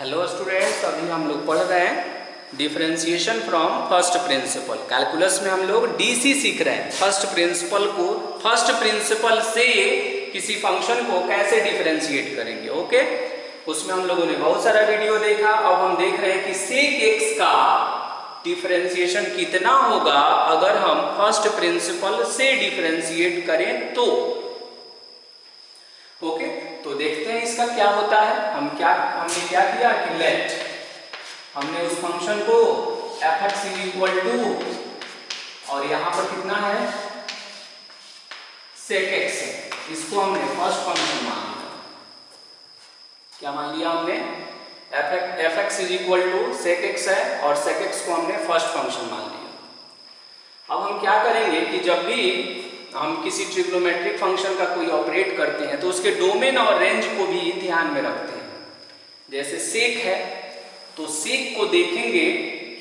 Hello students, अभी हम लोग पढ़ रहे हैं differentiation from first principle. Calculus में हम लोग डीसी सीख रहे हैं। फर्स्ट प्रिंसिपल से किसी फंक्शन को कैसे डिफरेंशिएट करेंगे। ओके, उसमें हम लोगों ने बहुत सारा वीडियो देखा। अब हम देख रहे हैं कि सेक एक्स का डिफरेंशिएशन कितना होगा अगर हम फर्स्ट प्रिंसिपल से डिफरेंशिएट करें तो। ओके, तो देखते हैं इसका क्या होता है। हमने क्या किया कि लेट हमने उस फंक्शन को f(x) इक्वल टू, और यहां पर कितना है sec x है, इसको हमने फर्स्ट फंक्शन मान लिया। क्या मान लिया हमने? f(x) equal to sec x है और sec x को हमने फर्स्ट फंक्शन मान लिया। अब हम क्या करेंगे कि जब भी हम किसी ट्रिग्नोमेट्रिक फंक्शन का कोई ऑपरेट करते हैं तो उसके डोमेन और रेंज को भी ध्यान में रखते हैं। जैसे सेक है तो सेक को देखेंगे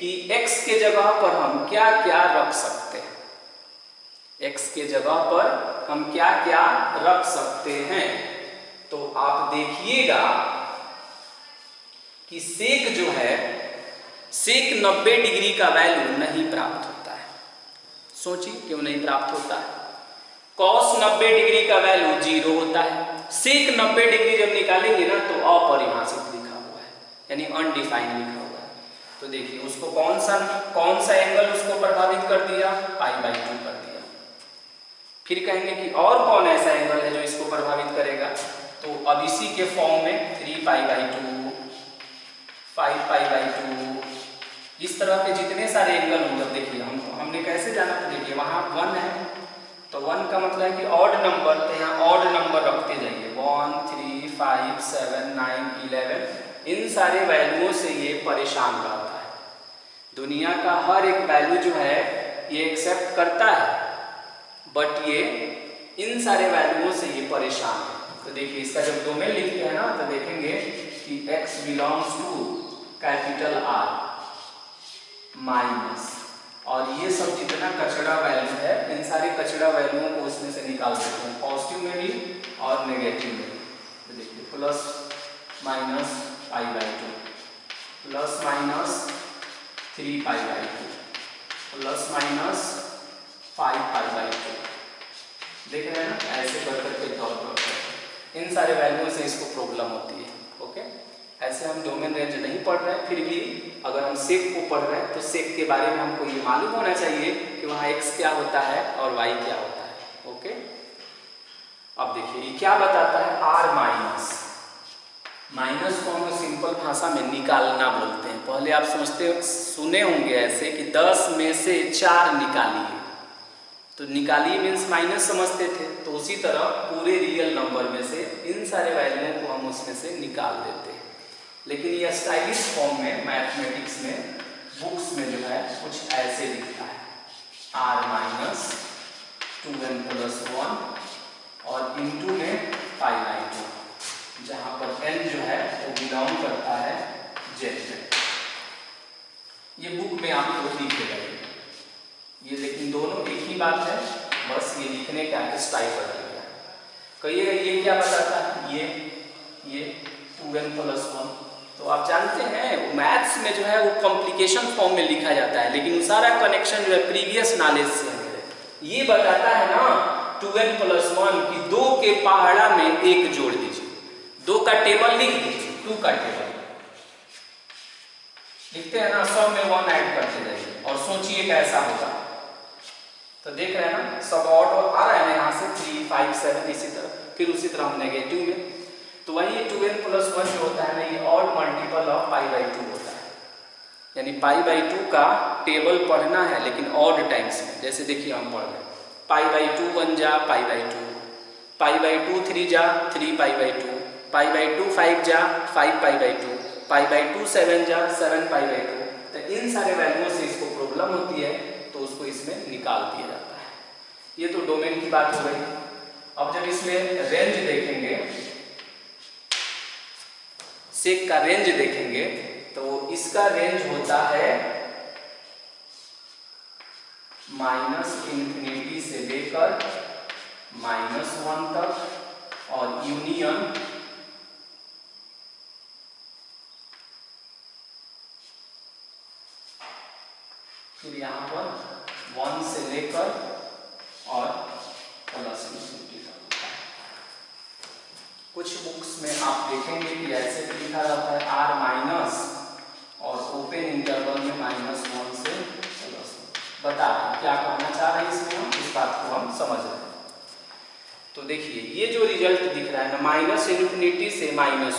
कि x के जगह पर हम क्या क्या रख सकते हैं। x के जगह पर हम क्या क्या रख सकते हैं। तो आप देखिएगा कि सेक जो है, सेक 90 डिग्री का वैल्यू नहीं प्राप्त होता है। सोचिए क्यों नहीं प्राप्त होता है। cos 90 डिग्री का वैल्यू 0 होता है। सेक 90 डिग्री जब निकालेंगे ना तो अपरिभाषित लिखा हुआ है, यानी अनडिफाइंड लिखा हुआ है। तो देखिए उसको कौन सा एंगल उसको प्रभावित कर दिया, π/2 कर दिया। फिर कहेंगे कि और कौन ऐसा एंगल है जो इसको प्रभावित करेगा, तो अब इसी के फॉर्म में 3π/2, 5π/2, इस तरह के जितने सारे एंगल होंगे। देखिए हमने कैसे जाना था, देखिए वहां 1 है तो 1 का मतलब है कि ऑड नंबर, तो यहाँ ऑड नंबर रखते जाइए। 1, 3, 5, 7, 9, 11, इन सारे वैल्यूओं से ये परेशान रहता है। दुनिया का हर एक वैल्यू जो है ये एक्सेप्ट करता है, बट ये इन सारे वैल्यूओं से ये परेशान है। तो देखिए इसका जब डोमेन लिखते हैं ना तो देखेंगे कि x belongs to capital R minus, और ये सब जितना कचड़ा वैल्यू है इन सारे कचड़ा वैल्यूओं को इसमें से निकाल देते हैं, पॉजिटिव में भी और नेगेटिव में। तो देखिए plus minus π/2, plus minus 3π/2, plus minus 5π/2। देख रहे हैं ना, ऐसे कर करके सॉल्व करते हैं। इन सारे वैल्यूओं से इसको प्रॉब्लम होती है। ओके, ऐसे हम डोमेन रेंज नहीं पढ़ रहे हैं, फिर भी अगर हम सेक को पढ़ रहे हैं तो सेक के बारे में हमको ये मालूम होना चाहिए कि वहाँ x क्या होता है और y क्या होता है। ओके, अब देखिए ये क्या बताता है, r माइनस। माइनस को हम सिंपल भाषा में निकालना बोलते हैं। पहले आप सुने होंगे ऐसे कि 10 में से 4 निकालिए, तो निकालिए मीन्स माइनस समझते थे। तो उसी तरह पूरे रियल नंबर में से इन सारे वैल्यूओं को हम उसमें से निकाल देते हैं। लेकिन ये स्टाइलिश फॉर्म में मैथमेटिक्स में बुक्स में जो है कुछ ऐसे लिखता है, r माइनस 2n प्लस 1 और इंटू में π/2, जहां पर n जो है वो बिलोंग करता है z में। ये बुक में आपको लिखेगा ये, लेकिन दोनों एक ही बात है, बस ये लिखने का स्टाइल बदल गया। कहिएगा ये क्या बताता है, ये 2n प्लस 1। तो आप जानते हैं मैथ्स में जो है वो कॉम्प्लिकेशन फॉर्म में लिखा जाता है, लेकिन सारा कनेक्शन जो है प्रीवियस नॉलेज से है। ये बताता है ना 2n प्लस 1 की 2 के पहाड़ा में 1 जोड़ दीजिए, 2 का टेबल लिख दीजिए, 2 का टेबल लिखते हैं ना, सब में 1 ऐड करते जाइए और सोचिए कैसा होगा। तो देख रहे हैं ना, सब ऑड आ रहा है ना, यहाँ से 3, 5, 7 इसी तरह, फिर उसी तरह हम नेगेटिव में। तो वही 2n प्लस 1 जो होता है ना, ये ऑड मल्टीपल ऑफ π/2 होता है। यानी π/2 का टेबल पढ़ना है लेकिन ऑड टाइम्स में। जैसे देखिए हम पढ़ रहे हैं π/2 1 जा π/2, π/2 3 जा 3π/2, π/2 5 जा 5π/2, π/2 7 जा 7π/2। तो इन सारे वैल्यूओं से इसको प्रॉब्लम होती है, तो उसको इसमें निकाल दिया जाता है। ये तो डोमेन की बात हो गई। अब जब इसमें रेंज देखेंगे, सेक का रेंज देखेंगे, तो इसका रेंज होता है -∞ से लेकर -1 तक और यूनियन फिर यहाँ पर 1 से लेकर और प्लस इन्फिनिटी तक। कुछ बुक्स में आप देखेंगे कि ऐसे भी लिखा जाता है r माइनस और ओपन इंटरवल में -1 से प्लस। बता रहे क्या कहना चाह रहे हैं इसमें, हम इस बात को हम समझ रहे हैं। तो देखिए ये जो रिजल्ट दिख रहा है ना, -∞ से -1,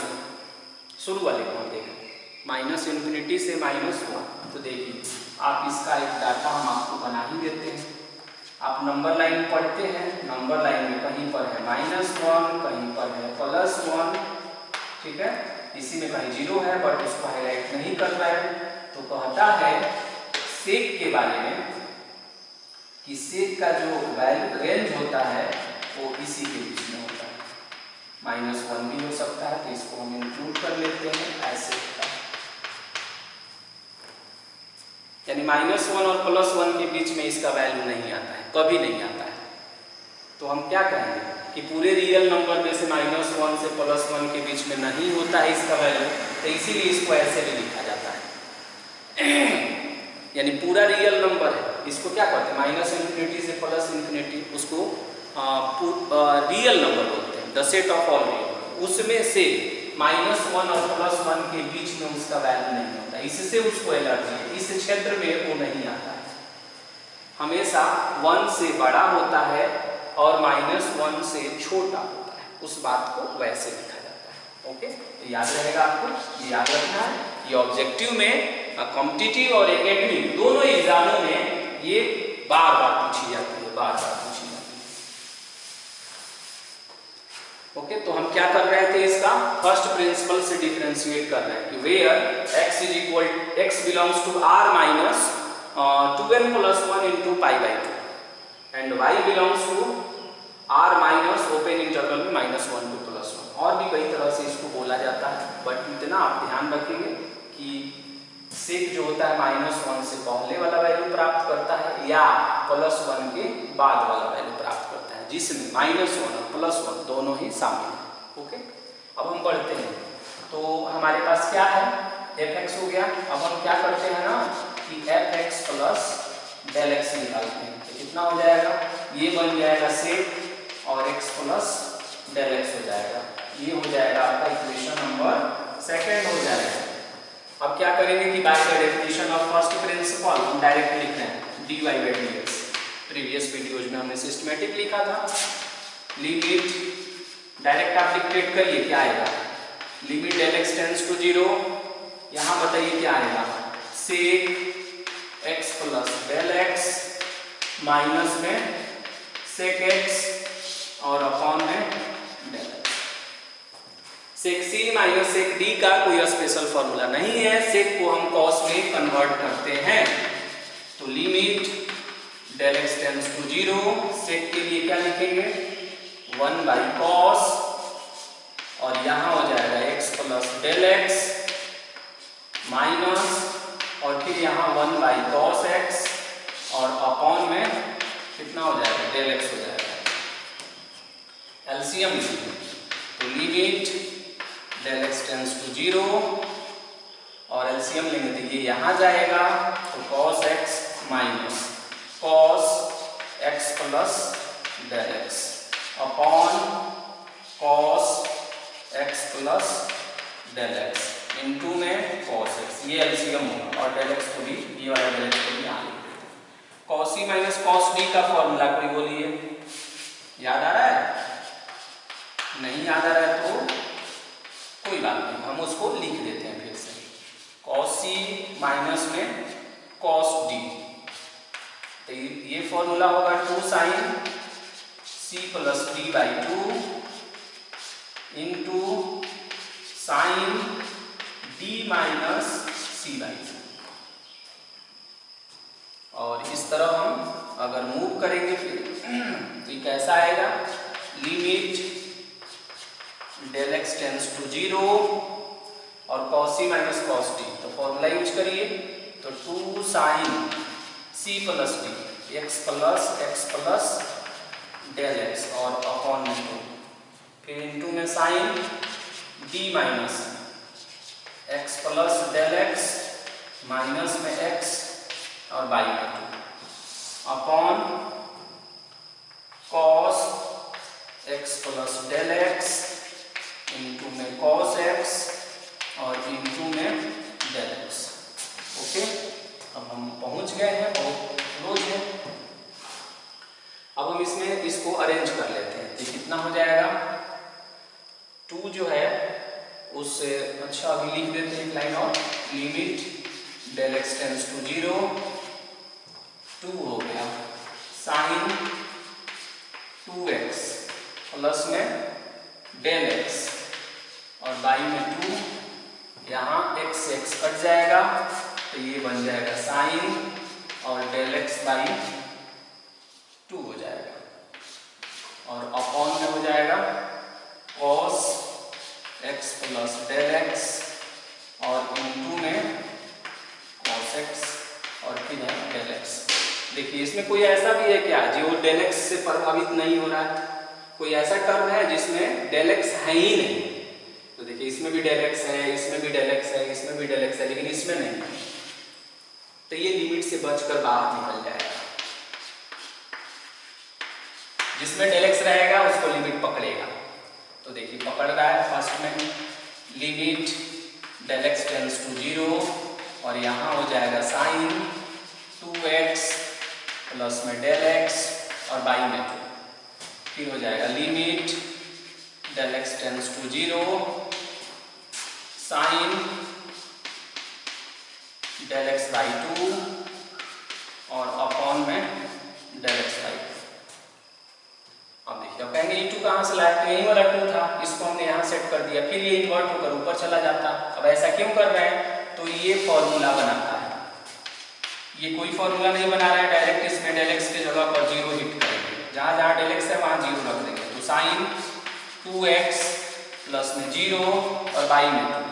शुरू वाले को हम देखें, -∞ से -1। तो देखिए आप इसका एक डाटा हम आपको बना ही देते हैं। आप नंबर लाइन पढ़ते हैं, नंबर लाइन में कहीं पर है -1, कहीं पर है +1, ठीक है। इसी में कहीं 0 है बट उसको हाईलाइट नहीं कर रहा है। तो कहता है सेक के बारे में कि सेक का जो वैल्यू रेंज होता है वो इसी के बीच में होता है। -1 भी हो सकता है, तो इसको हम इंक्लूड कर लेते हैं, ऐसे होता है। यानी -1 और +1 के बीच में इसका वैल्यू नहीं आता है, कभी नहीं आता है। तो हम क्या कहेंगे कि पूरे रियल नंबर में से -1 से +1 के बीच में नहीं होता है इसका वैल्यू, तो इसीलिए इसको ऐसे भी लिखा जाता है। यानी पूरा रियल नंबर है, इसको क्या कहते हैं, -∞ से +∞, उसको रियल नंबर बोलते हैं, the set of all real. उसमें से -1 और +1 के बीच में उसका वैल्यू नहीं होता, इससे उसको एलर्जी है, इस क्षेत्र में वो नहीं आता है। हमेशा 1 से बड़ा होता है और -1 से छोटा होता है, उस बात को वैसे लिखा जाता है। ओके, तो याद रहेगा आपको, ये याद रखना है। ये ऑब्जेक्टिव में, कॉम्पिटिटिव और एकेडमिक दोनों एग्जामों में ये बार बार पूछी जाती है, बार बार पूछी जाती है। ओके, तो हम क्या कर रहे थे, इसका फर्स्ट प्रिंसिपल से डिफरेंशिएट कर रहे हैं कि where x belongs to r minus 2n + 1 × π/2 and y belongs to r minus open interval में -1 to +1। और भी कई तरह से इसको बोला जाता है, बट इतना आप ध्यान रखेंगे कि सेक जो होता है -1 से पहले वाला वैल्यू प्राप्त करता है या +1 के बाद वाला वैल्यू प्राप्त करता है, जिसमें -1 और +1 दोनों ही शामिल है। ओके, अब हम बढ़ते हैं। तो हमारे पास क्या है, fx हो गया। अब हम क्या करते हैं ना कि fx + Δx निकालते हैं, तो कितना हो जाएगा, ये बन जाएगा सेक और x + Δx हो जाएगा। ये हो जाएगा आपका इक्वेशन नंबर 2 हो जाएगा। अब क्या करेंगे कि by the definition of first principle हम डायरेक्ट लिख रहे हैं dy/dx। प्रीवियस वीडियोज में हमने सिस्टमैटिक लिखा था। लिमिट डायरेक्ट आप डिक्टेट करिए, क्या आएगा, लिमिट Δx टेंड्स टू 0। यहाँ बताइए क्या आएगा, सेक x + Δx माइनस में सेक x और अपॉन में Δx। सेक c माइनस सेक d का कोई स्पेशल फॉर्मूला नहीं है, सेक को हम कॉस में कन्वर्ट करते हैं। तो लिमिट Δx टेंड्स टू 0, सेक के लिए क्या लिखेंगे, 1/cos और यहाँ हो जाएगा x + Δx माइनस और फिर यहाँ 1/cos x और अपॉन में कितना हो जाएगा, Δx हो जाएगा। एलसीएम तो लिमिट Δx टेंड्स टू 0 और एलसीएम लेंगे तो ये यहाँ जाएगा, तो cos x minus cos x + Δx upon cos x + Δx into में cos x, ये एलसीएम होगा और Δx को भी, ये वाला Δx को भी यहाँ लिख देते हैं। cos c minus cos d का फॉर्मूला कोई बोलिए, याद आ रहा है, नहीं याद आ रहा है तो कोई बात नहीं, हम उसको लिख देते हैं फिर से, cos c माइनस में cos d। तो ये फॉर्मूला होगा 2 sin c + d/2 into sin d - c/2। और इस तरह हम अगर मूव करेंगे फिर तो ये कैसा आएगा, लिमिट Δx टेंड्स टू 0 और cos c minus cos d, तो फॉर्मूला यूज करिए, तो 2 sin c + d x + Δx और अपॉन में 2, फिर इनटू में sin d - x + Δx minus में x और बाई में 2 upon cos x plus del x into में कॉस एक्स और इंटू में डेल एक्स। ओके, अब हम पहुंच गए हैं, बहुत क्लोज है। अब हम इसमें इसको अरेंज कर लेते हैं। तो कितना हो जाएगा 2 जो है उससे अच्छा अभी लिख देते हैं एक लाइन और, limit del x tends to 0 2 हो गया साइन 2x प्लस में डेल एक्स और बाई में 2, यहाँ x x कट जाएगा तो ये बन जाएगा साइन और डेल एक्स बाई 2 हो जाएगा और अपॉन में हो जाएगा cos x plus del x और इंटू में कॉस x और फिर है डेल एक्स। देखिए इसमें कोई ऐसा भी है क्या जो डेल एक्स से प्रभावित नहीं हो रहा है? कोई ऐसा टर्म है जिसमें डेल एक्स है ही नहीं? तो देखिए इसमें भी डेल एक्स है, इसमें भी डेल एक्स है, इसमें भी डेल एक्स है, लेकिन इसमें नहीं। तो ये लिमिट से बचकर बाहर निकल जाएगा। जिसमें डेल एक्स रहेगा उसको लिमिट पकड़ेगा। तो देखिए पकड़ रहा है फर्स्ट में limit del x tends to 0 और यहाँ हो जाएगा साइन 2x प्लस में डेल एक्स और बाई में 2, फिर हो जाएगा limit del x tends to 0 sine del x by 2 और अपॉन में डेल एक्स बाई 2। अब देखिए अब कहेंगे E2 कहाँ से लाए? तो यही वाला 2 था, इसको हमने यहाँ सेट कर दिया, फिर ये इन्वर्ट होकर ऊपर चला जाता। अब ऐसा क्यों कर रहे हैं? तो ये फॉर्मूला बनाता है, ये कोई फॉर्मूला नहीं बना रहा है, डायरेक्ट इसमें डेल एक्स के जगह पर 0 हिट करेंगे, जहाँ जहाँ डेल एक्स है वहाँ 0 रख देंगे। तो साइन 2x प्लस में 0 और बाई में 2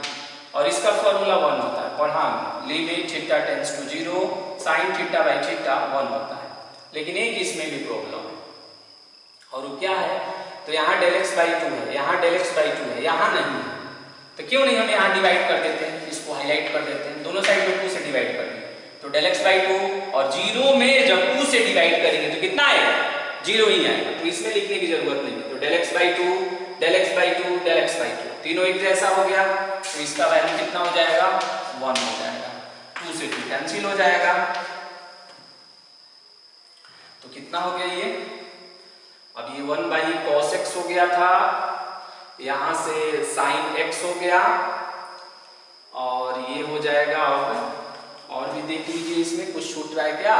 और इसका फॉर्मूला 1 होता है। और हाँ, limit theta tends to 0 sine theta by theta 1 होता है। लेकिन एक इसमें भी प्रॉब्लम है और वो क्या है? तो यहाँ डेल एक्स बाई 2 है, यहाँ डेल एक्स बाई 2 है, यहाँ नहीं है। तो क्यों नहीं हम यहाँ डिवाइड कर देते हैं, इसको हाईलाइट कर देते हैं, दोनों साइड में 2 से डिवाइड कर देंगे। तो डेल एक्स बाई 2 और 0 में जब 2 से डिवाइड करेंगे तो कितना आएगा? 0 ही आएगा। तो इसमें लिखने की जरूरत नहीं है। तो del x by 2 del x by 2 del x by 2 तीनों एक जैसा हो गया, तो इसका वैल्यू कितना हो जाएगा? 1 हो जाएगा। 2 से 2 कैंसिल हो जाएगा। तो कितना हो गया ये? अब ये 1 बाई कॉस एक्स हो गया था, यहां से साइन एक्स हो गया और ये हो जाएगा। और भी देख लीजिए इसमें कुछ छूट रहा है क्या?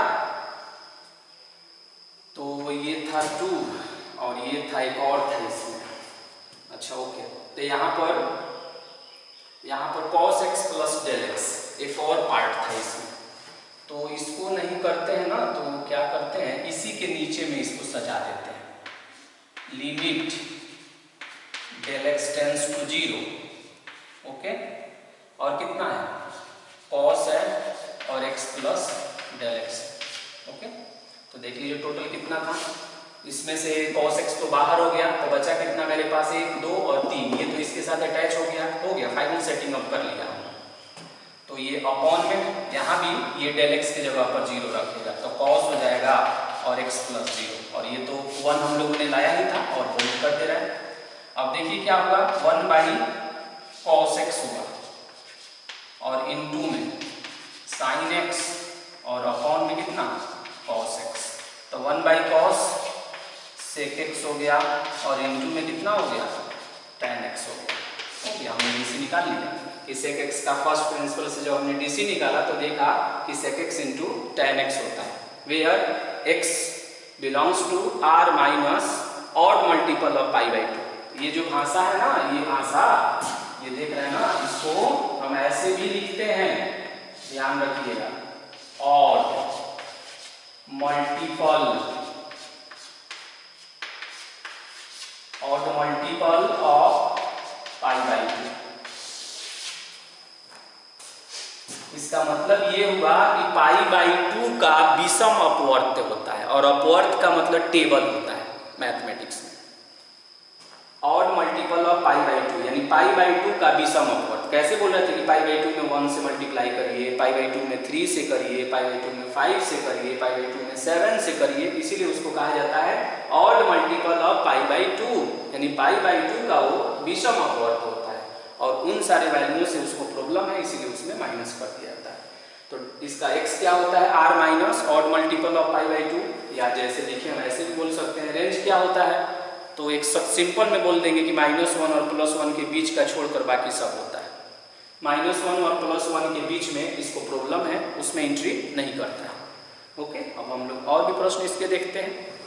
तो ये था 2 और ये था एक और था इसमें। अच्छा ओके, तो यहाँ पर cos x plus del x एक और पार्ट था इसमें। तो इसको नहीं करते हैं ना, तो क्या करते हैं इसी के नीचे में इसको सजा देते हैं, limit del x tends to 0। Okay, और कितना है? cos है और x plus del x. Okay, तो देख लीजिए टोटल कितना था। इसमें से cos x तो बाहर हो गया, तो बचा कितना मेरे पास? 1 2 और 3, ये तो इसके साथ अटैच हो गया फाइनल सेटिंग अप कर लिया। तो ये अपॉन में यहाँ भी ये डेल एक्स की जगह पर 0 रखेगा, तो cos हो जाएगा और x प्लस 0 और ये तो 1 हम लोगों ने लाया ही था और बोल्ड कर दे रहा है। अब देखिए क्या होगा, 1 बाई cos x होगा और इनटू में साइन x और अपॉन में कितना? cos x। तो 1 बाई cos sec x हो गया और इनटू में कितना हो गया? tan x हो गया। हमने डीसी निकाल लिया कि sec x का फर्स्ट प्रिंसिपल से जब हमने डीसी निकाला तो देखा कि sec x इंटू tan x होता है, where x belongs to r minus odd multiple of pi by 2। ये जो भाषा है ना, ये भाषा ये देख रहे हैं ना, इसको हम ऐसे भी लिखते हैं, ध्यान रखिएगा, odd multiple of pi by 2। इसका मतलब ये हुआ कि पाई बाई 2 का विषम अपवर्त होता है और अपवर्त का मतलब टेबल होता है मैथमेटिक्स में। Odd multiple of pi by 2 यानी पाई बाई 2 का विषम अपवर्त। कैसे बोल रहे थे कि पाई बाई 2 में 1 से मल्टीप्लाई करिए, पाई बाई 2 में 3 से करिए, पाई बाई 2 में 5 से करिए, पाई बाई 2 में 7 से करिए, इसीलिए उसको कहा जाता है odd multiple of pi by 2, यानी पाई बाई 2 का वो विषम अपवर्त होता है और उन सारे वैल्यू से उसको प्रॉब्लम है, इसीलिए उसमें माइनस कर दिया जाता है। तो इसका x क्या होता है, r minus odd multiple of pi by 2, या जैसे देखिए हम ऐसे भी बोल सकते हैं। रेंज क्या होता है, तो एक सिंपल में बोल देंगे कि -1 और +1 के बीच का छोड़कर बाकी सब होता है। -1 और +1 के बीच में इसको प्रॉब्लम है, उसमें एंट्री नहीं करता है। ओके, अब हम लोग और भी प्रश्न इसके देखते हैं।